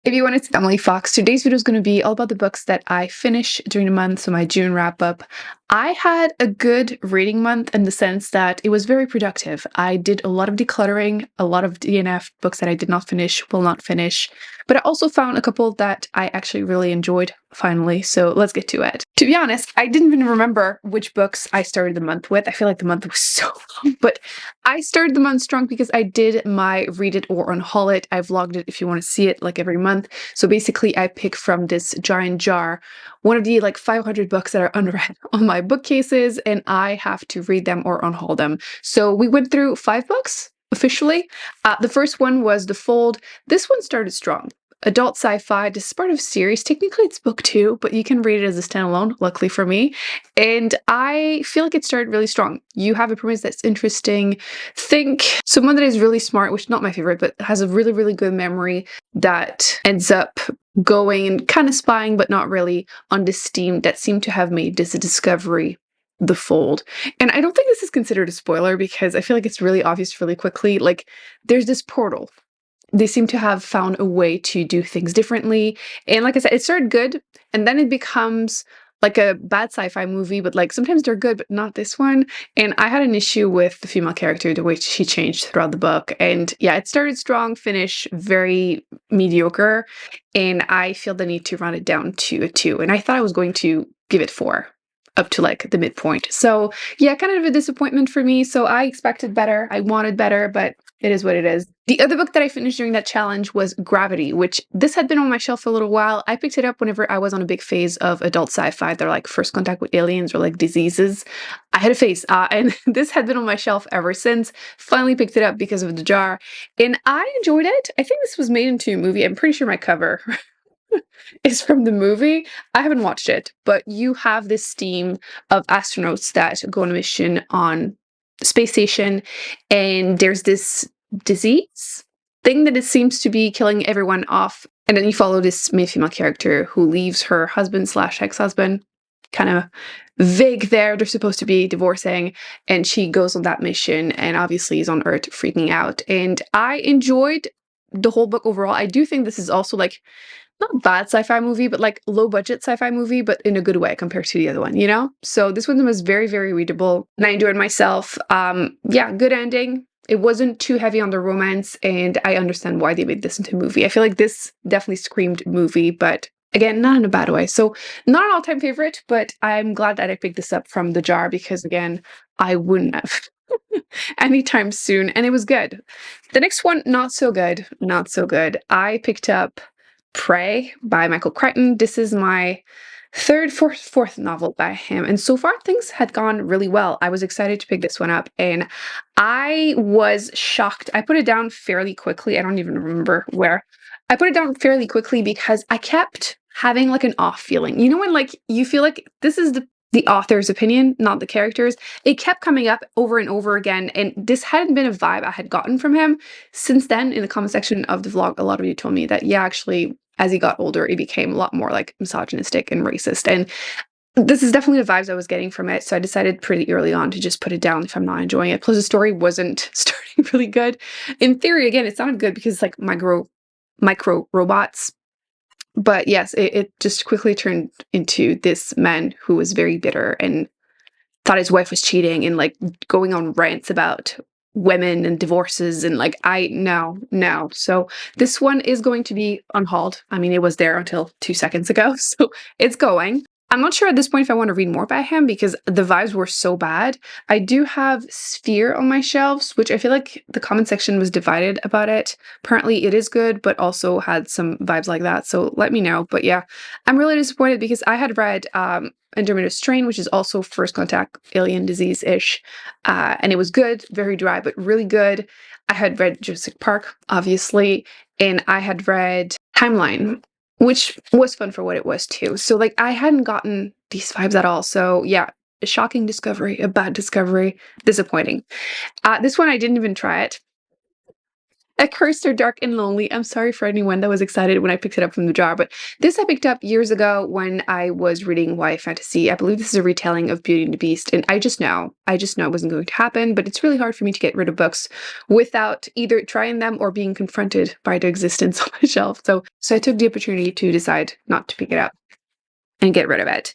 Everyone, it's Emily Fox. Today's video is going to be all about the books that I finished during the month, so my June wrap up. I had a good reading month in the sense that it was very productive. I did a lot of decluttering, a lot of DNF books that I did not finish, will not finish, but I also found a couple that I actually really enjoyed finally, so let's get to it. To be honest, I didn't even remember which books I started the month with. I feel like the month was so long, but I started the month strong because I did my read it or unhaul it. I vlogged it if you want to see it like every month. So basically I pick from this giant jar one of the like 500 books that are unread on my bookcases, and I have to read them or unhaul them. So we went through 5 books officially. The first one was The Fold. This one started strong. Adult sci-fi. This is part of a series. Technically it's book 2, but you can read it as a standalone, luckily for me. And I feel like it started really strong. You have a premise that's interesting. Think someone that is really smart, which is not my favorite, but has a really, really good memory that ends up going and kind of spying, but not really, on this team that seemed to have made this discovery, The Fold. And I don't think this is considered a spoiler because I feel like it's really obvious really quickly. Like, there's this portal. They seem to have found a way to do things differently. And like I said, it started good, and then it becomes like a bad sci-fi movie, but like sometimes they're good, but not this one. And I had an issue with the female character, the way she changed throughout the book. And yeah, it started strong, finish very mediocre, and I feel the need to run it down to a 2. And I thought I was going to give it 4 up to like the midpoint. So yeah, kind of a disappointment for me. So I expected better. I wanted better, but it is what it is. The other book that I finished during that challenge was Gravity, which this had been on my shelf for a little while. I picked it up whenever I was on a big phase of adult sci-fi. They're like First Contact with Aliens or like diseases. I had a phase, and this had been on my shelf ever since. Finally picked it up because of the jar, and I enjoyed it. I think this was made into a movie. I'm pretty sure my cover is from the movie. I haven't watched it, but you have this team of astronauts that go on a mission on the space station, and there's this disease thing that it seems to be killing everyone off. And then you follow this main female character who leaves her husband slash ex-husband, kind of vague there. They're supposed to be divorcing, and she goes on that mission and obviously is on Earth freaking out. And I enjoyed the whole book overall. I do think this is also like not bad sci-fi movie, but like low budget sci-fi movie, but in a good way compared to the other one, you know? So this one was very, very readable, and I enjoyed myself. Yeah, good ending. It wasn't too heavy on the romance, and I understand why they made this into a movie. I feel like this definitely screamed movie, but again, not in a bad way. So not an all-time favorite, but I'm glad that I picked this up from the jar because again, I wouldn't have anytime soon, and it was good. The next one, not so good, not so good. I picked up Prey by Michael Crichton. This is my fourth novel by him, and so far things had gone really well. I was excited to pick this one up, and I was shocked. I put it down fairly quickly. I don't even remember where. I put it down fairly quickly because I kept having like an off feeling. You know when like you feel like this is the author's opinion, not the characters. It kept coming up over and over again, and this hadn't been a vibe I had gotten from him. Since then, in the comment section of the vlog, a lot of you told me that, yeah, actually, as he got older, it became a lot more like misogynistic and racist. And this is definitely the vibes I was getting from it. So I decided pretty early on to just put it down if I'm not enjoying it. Plus, the story wasn't starting really good. In theory, again, it sounded good because it's like micro robots. But yes, it just quickly turned into this man who was very bitter and thought his wife was cheating and like going on rants about women and divorces, and like no. So this one is going to be unhauled. I mean, it was there until 2 seconds ago, so it's going. I'm not sure at this point if I want to read more by him because the vibes were so bad. I do have Sphere on my shelves, which I feel like the comment section was divided about it. Apparently it is good, but also had some vibes like that. So let me know. But yeah, I'm really disappointed because I had read Andromeda Strain, which is also First Contact alien disease-ish. And it was good, very dry, but really good. I had read Jurassic Park, obviously, and I had read Timeline, which was fun for what it was too. So like I hadn't gotten these vibes at all. So yeah, a shocking discovery, a bad discovery, disappointing. This one I didn't even try it. At Cursed are Dark and Lonely. I'm sorry for anyone that was excited when I picked it up from the jar, but this I picked up years ago when I was reading YA fantasy. I believe this is a retelling of Beauty and the Beast, and I just know it wasn't going to happen, but it's really hard for me to get rid of books without either trying them or being confronted by their existence on my shelf. So I took the opportunity to decide not to pick it up and get rid of it.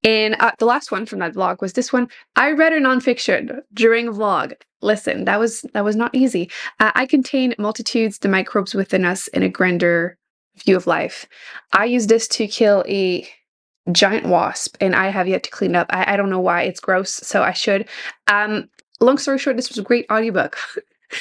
And the last one from that vlog was this one. I read a nonfiction during a vlog. Listen, that was not easy. I contain multitudes, the microbes within us, in a grander view of life. I use this to kill a giant wasp, and I have yet to clean up. I don't know why it's gross, so I should. Long story short, this was a great audiobook.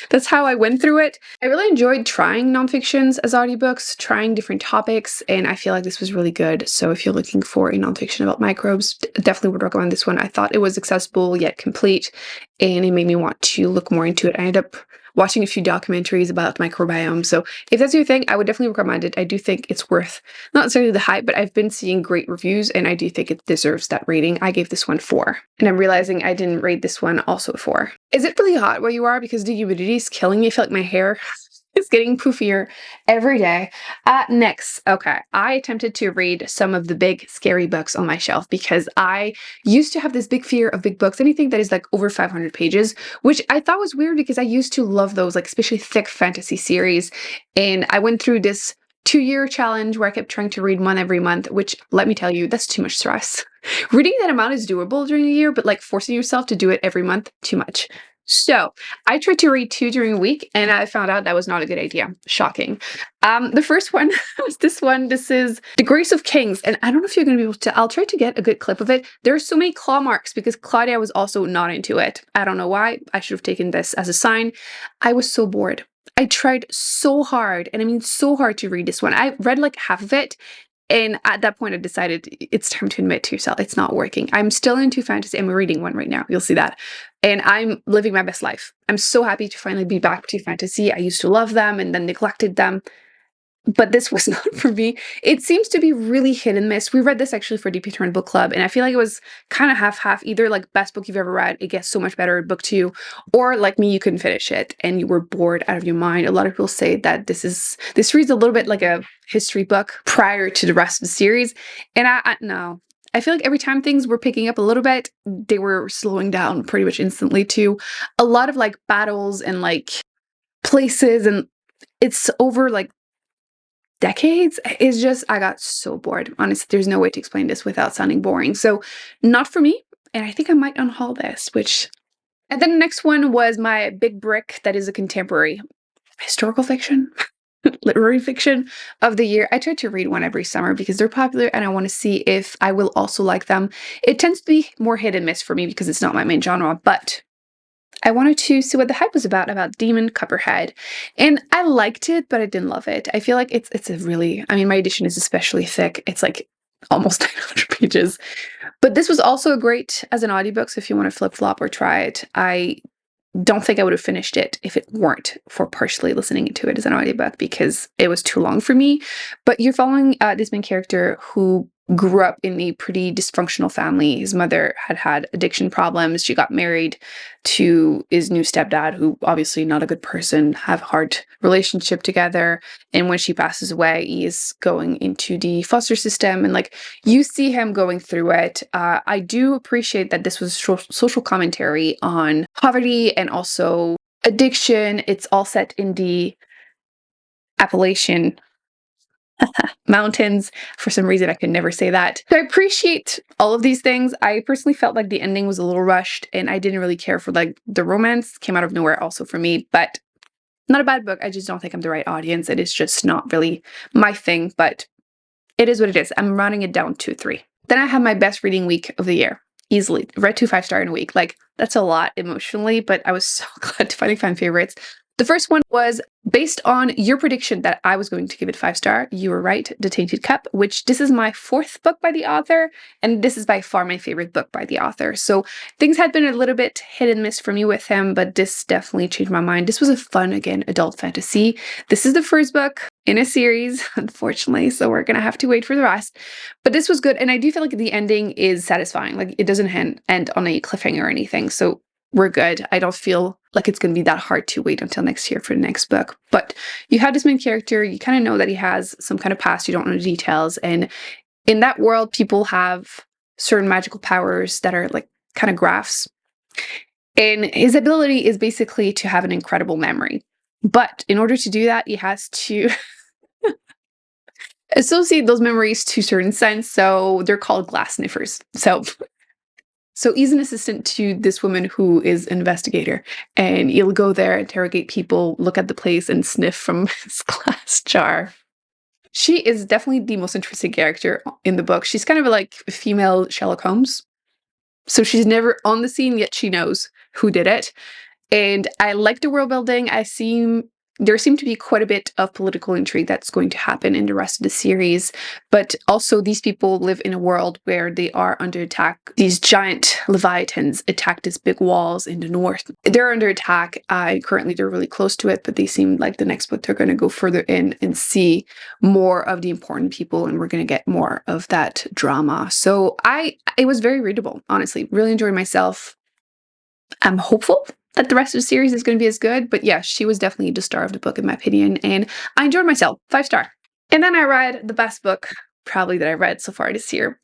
That's how I went through it. I really enjoyed trying nonfictions as audiobooks, trying different topics, and I feel like this was really good. So if you're looking for a nonfiction about microbes, definitely would recommend this one. I thought it was accessible yet complete, and it made me want to look more into it. I ended up watching a few documentaries about microbiome. So if that's your thing, I would definitely recommend it. I do think it's worth not necessarily the hype, but I've been seeing great reviews, and I do think it deserves that rating. I gave this one 4. And I'm realizing I didn't rate this one also a 4. Is it really hot where you are? Because the humidity is killing me. I feel like my hair is getting poofier every day. Next, okay, I attempted to read some of the big scary books on my shelf because I used to have this big fear of big books, anything that is like over 500 pages, which I thought was weird because I used to love those, like especially thick fantasy series. And I went through this 2-year challenge where I kept trying to read one every month, which let me tell you, that's too much stress. Reading that amount is doable during a year, but like forcing yourself to do it every month, too much. So I tried to read 2 during a week, and I found out that was not a good idea. Shocking. The first one was this one. This is The Grace of Kings, and I don't know if you're going to be able to. I'll try to get a good clip of it. There are so many claw marks because Claudia was also not into it. I don't know why. I should have taken this as a sign. I was so bored. I tried so hard, and I mean so hard to read this one. I read like half of it, and at that point I decided it's time to admit to yourself it's not working. I'm still into fantasy. I'm reading one right now. You'll see that. And I'm living my best life. I'm so happy to finally be back to fantasy. I used to love them and then neglected them. But this was not for me. It seems to be really hit and miss. We read this actually for DP Turn Book Club, and I feel like it was kind of half-half. Either like best book you've ever read, it gets so much better at book 2, or like me, you couldn't finish it and you were bored out of your mind. A lot of people say that this reads a little bit like a history book prior to the rest of the series, and I no. I feel like every time things were picking up a little bit, they were slowing down pretty much instantly too. A lot of like battles and like places, and it's over like decades. It's just, I got so bored. Honestly, there's no way to explain this without sounding boring. So not for me. And I think I might unhaul this, which, and then the next one was my big brick that is a contemporary historical fiction, literary fiction of the year. I try to read one every summer because they're popular and I want to see if I will also like them. It tends to be more hit and miss for me because it's not my main genre, but I wanted to see what the hype was about Demon Copperhead. And I liked it, but I didn't love it. I feel like it's a really, I mean, my edition is especially thick. It's like almost 900 pages. But this was also great as an audiobook, so if you want to flip-flop or try it, I don't think I would have finished it if it weren't for partially listening to it as an audiobook because it was too long for me. But you're following this main character who grew up in a pretty dysfunctional family. His mother had addiction problems. She got married to his new stepdad, who obviously not a good person, have a hard relationship together. And when she passes away, he is going into the foster system. And like, you see him going through it. I do appreciate that this was social commentary on poverty and also addiction. It's all set in the Appalachian mountains. For some reason, I could never say that. So I appreciate all of these things. I personally felt like the ending was a little rushed and I didn't really care for like the romance. Came out of nowhere also for me, but not a bad book. I just don't think I'm the right audience. It is just not really my thing, but it is what it is. I'm rounding it down to 3. Then I had my best reading week of the year. Easily. Read 2 5-star in a week. Like, that's a lot emotionally, but I was so glad to finally find favorites. The first one was based on your prediction that I was going to give it 5-star. You were right, The Tainted Cup, which this is my 4th book by the author, and this is by far my favorite book by the author. So things had been a little bit hit and miss for me with him, but this definitely changed my mind. This was a fun, again, adult fantasy. This is the first book in a series, unfortunately, so we're gonna have to wait for the rest. But this was good, and I do feel like the ending is satisfying. Like, it doesn't end on a cliffhanger or anything, so we're good. I don't feel like it's going to be that hard to wait until next year for the next book. But you have this main character, you kind of know that he has some kind of past, you don't know the details. And in that world, people have certain magical powers that are like kind of graphs. And his ability is basically to have an incredible memory. But in order to do that, he has to associate those memories to certain scents. So they're called glass sniffers. So he's an assistant to this woman who is an investigator, and he'll go there, interrogate people, look at the place, and sniff from his glass jar. She is definitely the most interesting character in the book. She's kind of like a female Sherlock Holmes. So she's never on the scene, yet she knows who did it. And I like the world building. There seem to be quite a bit of political intrigue that's going to happen in the rest of the series. But also these people live in a world where they are under attack. These giant leviathans attack these big walls in the north. They're under attack. Currently they're really close to it, but they seem like the next book they're going to go further in and see more of the important people, and we're going to get more of that drama. So it was very readable, honestly. Really enjoyed myself. I'm hopeful that the rest of the series is going to be as good. But yeah, she was definitely the star of the book in my opinion. And I enjoyed myself. 5-star. And then I read the best book probably that I read so far this year.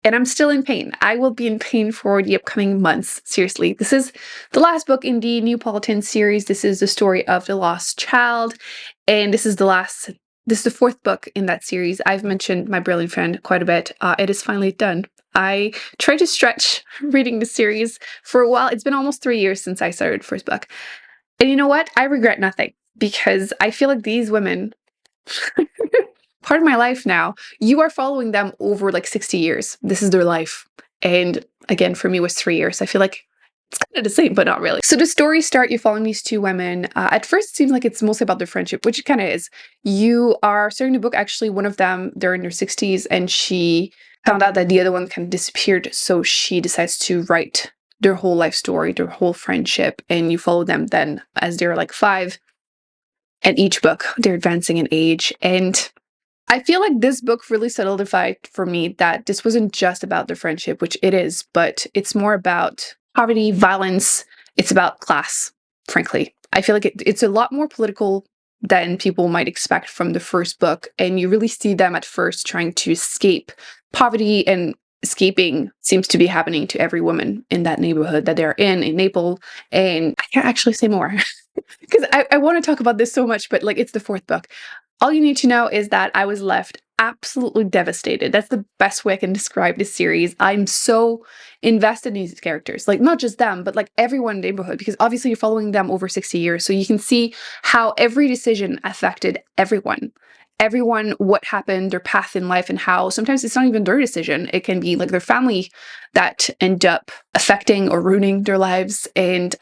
And I'm still in pain. I will be in pain for the upcoming months. Seriously. This is the last book in the Neapolitan series. This is the story of the lost child. And this is the fourth book in that series. I've mentioned My Brilliant Friend quite a bit. It is finally done. I tried to stretch reading the series for a while. It's been almost 3 years since I started the first book. And you know what? I regret nothing, because I feel like these women, part of my life now, you are following them over like 60 years. This is their life. And again, for me, it was 3 years. I feel like it's kind of the same, but not really. So the story starts, you're following these two women. At first, it seems like it's mostly about their friendship, which it kind of is. You are starting the book, actually, one of them, they're in their 60s, and she found out that the other one kind of disappeared. So she decides to write their whole life story, their whole friendship, and you follow them then as they're like 5. And each book, they're advancing in age. And I feel like this book really solidified for me that this wasn't just about their friendship, which it is, but it's more about poverty, violence. It's about class, frankly. I feel like it's a lot more political than people might expect from the first book. And you really see them at first trying to escape poverty, and escaping seems to be happening to every woman in that neighborhood that they're in Naples. And I can't actually say more because I want to talk about this so much, but like, it's the fourth book. All you need to know is that I was left absolutely devastated. That's the best way I can describe this series. I'm so invested in these characters, like not just them, but like everyone in the neighborhood, because obviously you're following them over 60 years. So you can see how every decision affected everyone. Everyone, what happened, their path in life, and how sometimes it's not even their decision. It can be like their family that end up affecting or ruining their lives. And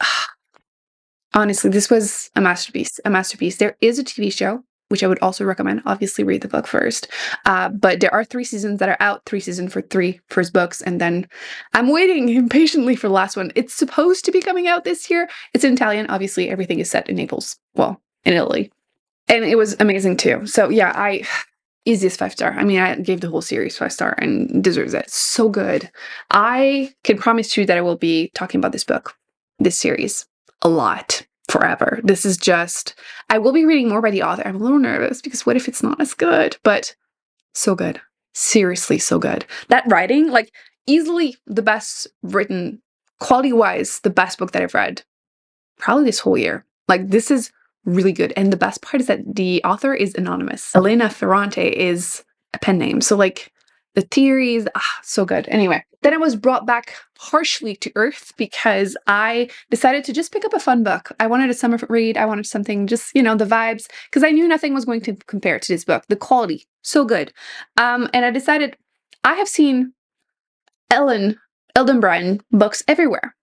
honestly, this was a masterpiece, a masterpiece. There is a TV show, which I would also recommend. Obviously, read the book first. But there are 3 seasons that are out, 3 seasons for 3 first books. And then I'm waiting impatiently for the last one. It's supposed to be coming out this year. It's in Italian. Obviously, everything is set in Naples. Well, in Italy. And it was amazing too. So yeah, easiest 5-star. I mean, I gave the whole series 5-star and deserves it. So good. I can promise you that I will be talking about this series, a lot. Forever. This is just, I will be reading more by the author. I'm a little nervous because what if it's not as good? But so good. Seriously, so good. That writing, like easily the best written, quality-wise, the best book that I've read probably this whole year. Like, this is really good. And the best part is that the author is anonymous. Elena Ferrante is a pen name. So like the theories, so good. Anyway, then I was brought back harshly to earth because I decided to just pick up a fun book. I wanted a summer read. I wanted something just, the vibes, because I knew nothing was going to compare to this book. The quality, so good. And I decided, I have seen Eldenbrand books everywhere.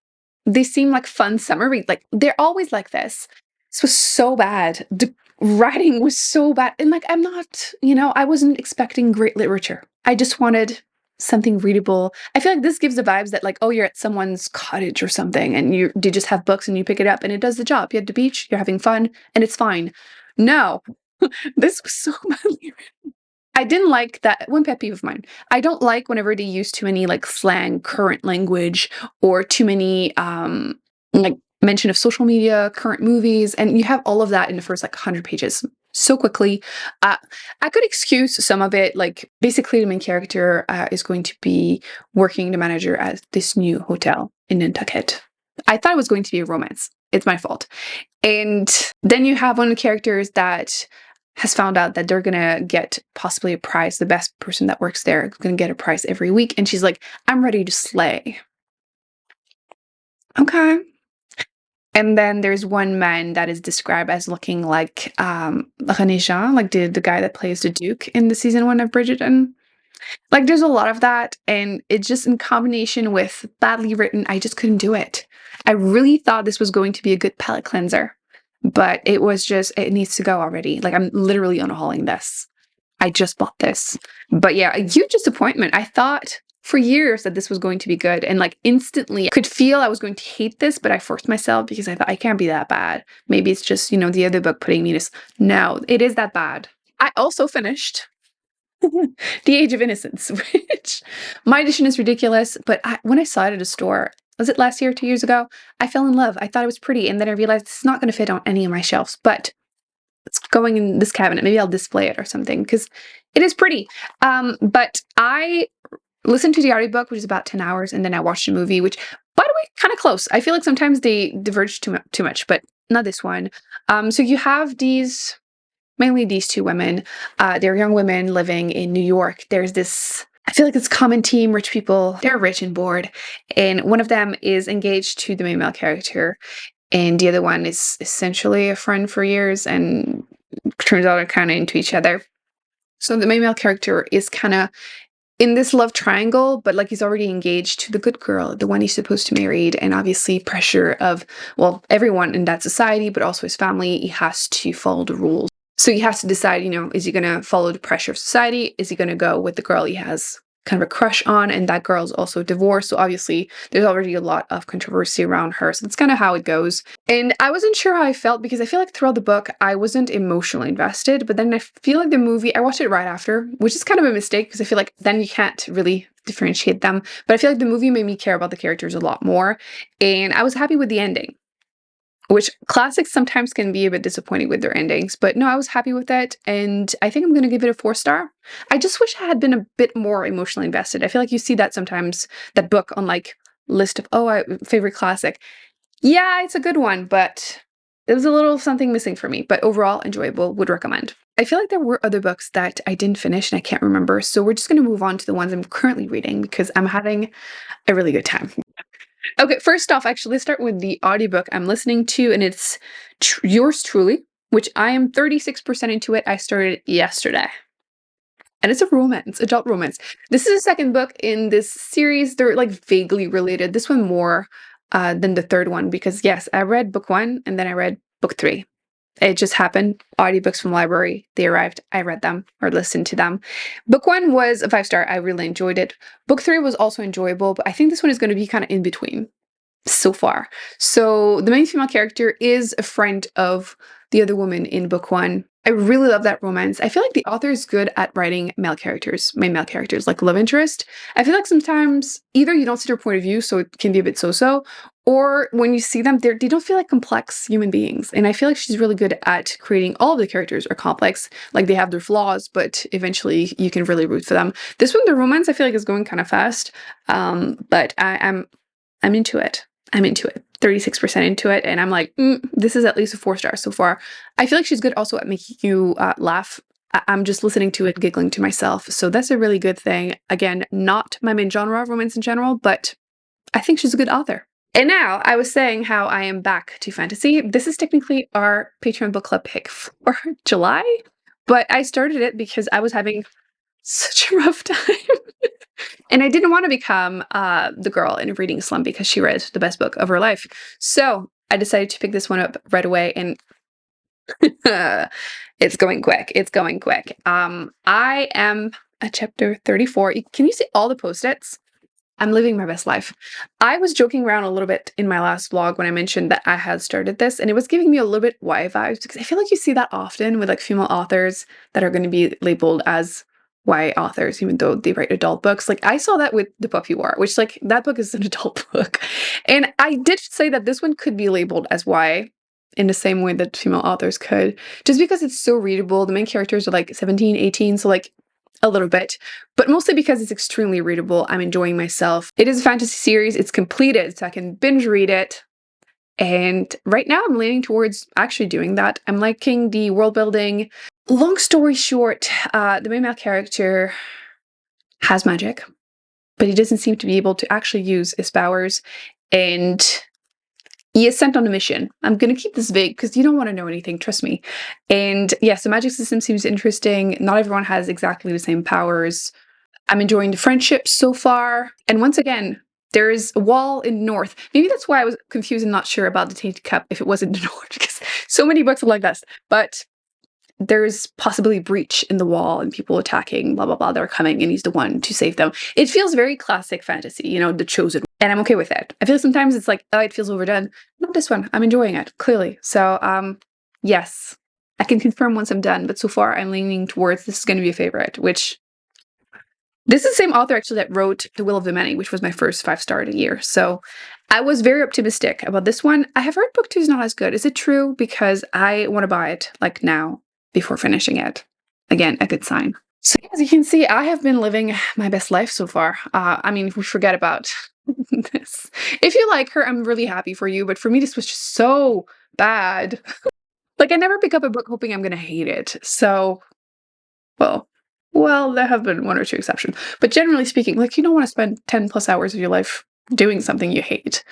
They seem like fun summer read. Like, they're always like this. This was so bad. The writing was so bad. And like, I'm not, I wasn't expecting great literature. I just wanted something readable. I feel like this gives the vibes that like, oh, you're at someone's cottage or something and they just have books and you pick it up and it does the job. You're at the beach, you're having fun, and it's fine. No, this was so badly written. I didn't like that. One pet peeve of mine. I don't like whenever they use too many like slang, current language, or too many like mention of social media, current movies, and you have all of that in the first like 100 pages so quickly. Uh, I could excuse some of it. Like basically, the main character is going to be working the manager at this new hotel in Nantucket. I thought it was going to be a romance. It's my fault. And then you have one of the characters that has found out that they're gonna get possibly a prize. The best person that works there is gonna get a prize every week, and she's like, "I'm ready to slay." Okay. And then there's one man that is described as looking like, René Jean, like the guy that plays the Duke in the season 1 of Bridgerton. Like, there's a lot of that, and it's just in combination with badly written, I just couldn't do it. I really thought this was going to be a good palate cleanser, but it was just, it needs to go already. Like, I'm literally unhauling this. I just bought this. But yeah, a huge disappointment. I thought for years that this was going to be good, and like instantly I could feel I was going to hate this, but I forced myself because I thought I can't be that bad. Maybe it's just, the other book putting me to no, it is that bad. I also finished The Age of Innocence, which my edition is ridiculous, but when I saw it at a store, was it last year or 2 years ago? I fell in love. I thought it was pretty, and then I realized it's not going to fit on any of my shelves, but it's going in this cabinet. Maybe I'll display it or something because it is pretty. But I listened to the audiobook, which is about 10 hours, and then I watched the movie, which, by the way, kind of close. I feel like sometimes they diverge too much, but not this one. So you have mainly these two women. They're young women living in New York. There's this, I feel like it's common theme, rich people, they're rich and bored. And one of them is engaged to the main male character. And the other one is essentially a friend for years and turns out they're kind of into each other. So the main male character is kind of in this love triangle, but like he's already engaged to the good girl, the one he's supposed to marry, and obviously pressure of, well, everyone in that society, but also his family, he has to follow the rules. So he has to decide, is he going to follow the pressure of society? Is he going to go with the girl he has kind of a crush on? And that girl's also divorced. So obviously there's already a lot of controversy around her. So that's kind of how it goes. And I wasn't sure how I felt because I feel like throughout the book, I wasn't emotionally invested. But then I feel like the movie, I watched it right after, which is kind of a mistake because I feel like then you can't really differentiate them. But I feel like the movie made me care about the characters a lot more. And I was happy with the ending. Which classics sometimes can be a bit disappointing with their endings, but no, I was happy with it, and I think I'm going to give it a 4-star. I just wish I had been a bit more emotionally invested. I feel like you see that sometimes, that book on like list of, favorite classic. Yeah, it's a good one, but there was a little something missing for me, but overall enjoyable, would recommend. I feel like there were other books that I didn't finish and I can't remember, so we're just going to move on to the ones I'm currently reading because I'm having a really good time. Okay, first off, actually, let's start with the audiobook I'm listening to, and it's yours truly, which I am 36% into it. I started yesterday. And it's a romance, adult romance. This is the second book in this series. They're like vaguely related. This one more than the third one because, yes, I read book 1 and then I read book 3. It just happened. Audiobooks from the library. They arrived. I read them or listened to them. Book 1 was a 5-star. I really enjoyed it. Book 3 was also enjoyable, but I think this one is going to be kind of in between so far. So the main female character is a friend of the other woman in book 1. I really love that romance. I feel like the author is good at writing main male characters, like love interest. I feel like sometimes either you don't see their point of view, so it can be a bit so-so, or when you see them, they don't feel like complex human beings. And I feel like she's really good at creating all of the characters are complex. Like they have their flaws, but eventually you can really root for them. This one, the romance, I feel like is going kind of fast, but I'm into it. I'm into it. 36% into it, and I'm like, this is at least a 4-star so far. I feel like she's good also at making you laugh. I'm just listening to it, giggling to myself, so that's a really good thing. Again, not my main genre, romance in general, but I think she's a good author. And now, I was saying how I am back to fantasy. This is technically our Patreon book club pick for July, but I started it because I was having such a rough time. And I didn't want to become the girl in a reading slump because she read the best book of her life. So I decided to pick this one up right away, and it's going quick. It's going quick. I am at chapter 34. Can you see all the post-its? I'm living my best life. I was joking around a little bit in my last vlog when I mentioned that I had started this, and it was giving me a little bit YA vibes because I feel like you see that often with like female authors that are going to be labeled as YA authors, even though they write adult books. Like, I saw that with The Puppy War, which, like, that book is an adult book. And I did say that this one could be labeled as YA in the same way that female authors could, just because it's so readable. The main characters are like 17, 18, so like a little bit, but mostly because it's extremely readable. I'm enjoying myself. It is a fantasy series. It's completed, so I can binge read it. And right now I'm leaning towards actually doing that. I'm liking the world building. Long story short, the main male character has magic, but he doesn't seem to be able to actually use his powers. And he is sent on a mission. I'm going to keep this vague because you don't want to know anything, trust me. And yes, the magic system seems interesting. Not everyone has exactly the same powers. I'm enjoying the friendships so far. And once again, there is a wall in the north. Maybe that's why I was confused and not sure about the Tainted Cup if it was in the north, because so many books are like this. But there's possibly a breach in the wall and people attacking, blah, blah, blah. They're coming and he's the one to save them. It feels very classic fantasy, you know, the chosen. And I'm okay with it. I feel sometimes it's like, oh, it feels overdone. Not this one. I'm enjoying it, clearly. So, yes, I can confirm once I'm done. But so far, I'm leaning towards this is going to be a favorite, which this is the same author actually that wrote The Will of the Many, which was my first 5-star of the year. So I was very optimistic about this one. I have heard Booktube is not as good. Is it true? Because I want to buy it like now before finishing it. Again, a good sign. So as you can see, I have been living my best life so far. I mean, if we forget about this. If you like her, I'm really happy for you. But for me, this was just so bad. Like, I never pick up a book hoping I'm going to hate it. So, well, there have been one or two exceptions. But generally speaking, like, you don't want to spend 10 plus hours of your life doing something you hate.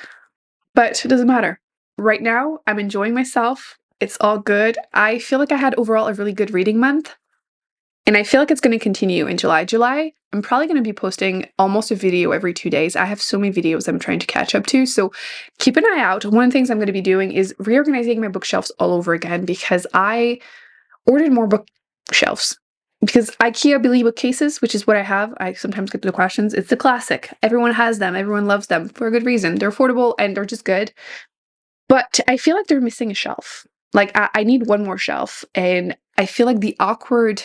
But it doesn't matter. Right now, I'm enjoying myself. It's all good. I feel like I had overall a really good reading month. And I feel like it's going to continue in July. July, I'm probably going to be posting almost a video every 2 days. I have so many videos I'm trying to catch up to. So keep an eye out. One of the things I'm going to be doing is reorganizing my bookshelves all over again because I ordered more bookshelves. Because IKEA Billy bookcases, which is what I have, I sometimes get the questions. It's the classic. Everyone has them. Everyone loves them for a good reason. They're affordable and they're just good. But I feel like they're missing a shelf. Like, I need one more shelf. And I feel like the awkward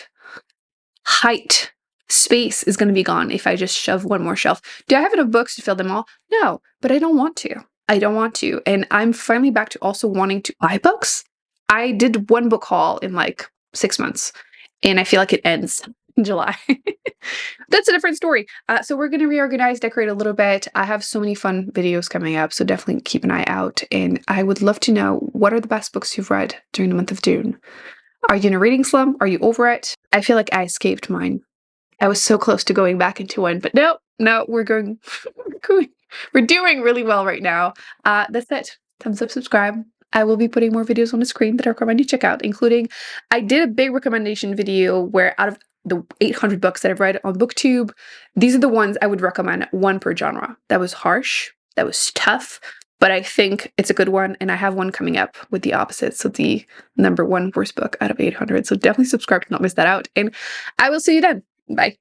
height space is going to be gone if I just shove one more shelf. Do I have enough books to fill them all? No, but I don't want to. I don't want to. And I'm finally back to also wanting to buy books. I did one book haul in like 6 months, and I feel like it ends in July. That's a different story. So we're going to reorganize, decorate a little bit. I have so many fun videos coming up, so definitely keep an eye out. And I would love to know, what are the best books you've read during the month of June? Are you in a reading slump? Are you over it? I feel like I escaped mine. I was so close to going back into one, but no, we're going, we're doing really well right now. That's it. Thumbs up, subscribe. I will be putting more videos on the screen that I recommend you check out, including I did a big recommendation video where out of the 800 books that I've read on Booktube, these are the ones I would recommend, one per genre. That was harsh. That was tough. But I think it's a good one, and I have one coming up with the opposite, so the #1 worst book out of 800. So definitely subscribe to not miss that out, and I will see you then. Bye.